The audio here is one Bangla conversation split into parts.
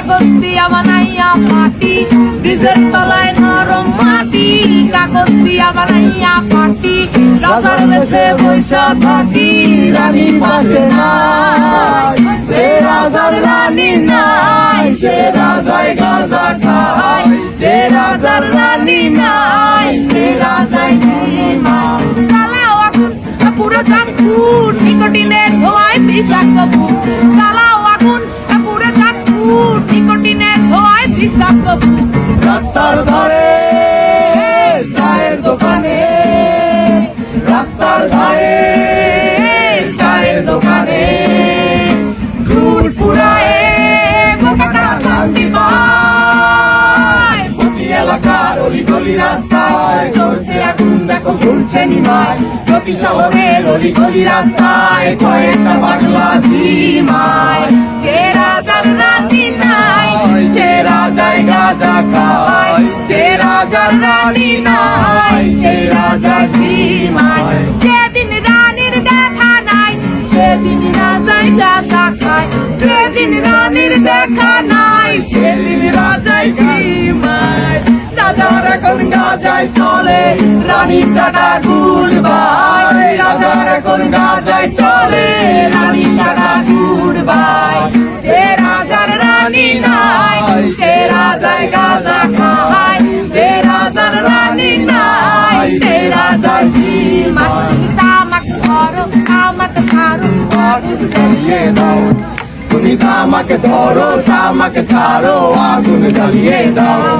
কাগজ দিয়া বানাইয়া পাটি, ব্রিজের তলায় নরম মাটি, কাগজ দিয়া বানাইয়া পাটি, রাজার বেশে বৈশা থাকি, রানী পাশে নাই, সে রাজার রানী নাই, সে রাজায় গাঁজা খায়, সে রাজার রানী নাই, সে রাজায় ঘুমায়। চালাও আগুন পুরো চাঁদপুর, নিকোটিনের ধোঁয়ায় বিষাক্ত বুক, চালাও আগুন পুরো চাঁদপুর, নিকোটিনের ধোঁয়ায় বিষাক্ত বুক। রাস্তার ধারে চায়ের দোকানে, রাস্তার ধারে চায়ের দোকানে, ঘুর ফুরায় বোকাটা শান্তি পায়, প্রতি এলাকার অলি গলি রাস্তায় চলছে আগুন, দেখো ঝুলছে নিমায়, প্রতি শহরের অলি গলি রাস্তায় কয়েকটা পাগলা ঝিমায়। যে রাজার রানী নাই, সে রাজায় গাঁজা খায়, যে রাজার রানী নাই, সে রাজা ঝিমায়। যেদিন রানীর দেখা নাই, সেদিন রাজায় গাঁজা খায়, যেদিন রানীর দেখা নাই, সেদিন রাজায় ঝিমায়। রাজার এখন গাঁজায় চলে, রানীর টাটা গুড বাই, রাজার এখন গাঁজায় চলে, রানীর টাটা গুড বাই। যে রাজার রানী নাই, সে রাজায় গাঁজা খায়, যে রাজার রানী নাই, সে রাজায় ঝিমায়। তামাক ধরো, তামাক ছাড়ো, আগুন জ্বালিয়ে দাও, তুমি তামাক ধরো, তামাক ছাড়ো, আগুন জ্বালিয়ে দাও।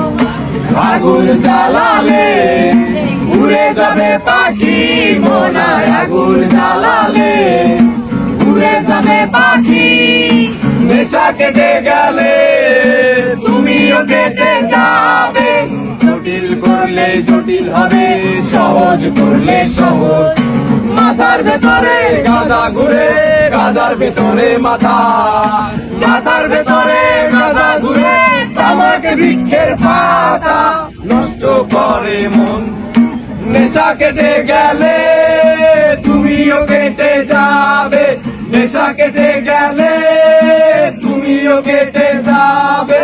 আগুন জ্বালালে উড়ে যাবে পাখি, মনায় আগুন জ্বালালে উড়ে যাবে পাখি, নেশা কেটে গেলে তুমিও কেটে যাবে, জটিল করলে জটিল হবে, সহজ করলে সহজ। মাথার ভেতরে গাঁজা ঘুরে, গাঁজার ভেতরে মাথা, মাথার ভেতরে গাঁজা ঘুরে, তামাক বৃক্ষের পাতা নষ্ট করে মন, নেশা কেটে গেলে তুমিও কেটে যাবে, নেশা কেটে গেলে তুমিও কেটে যাবে।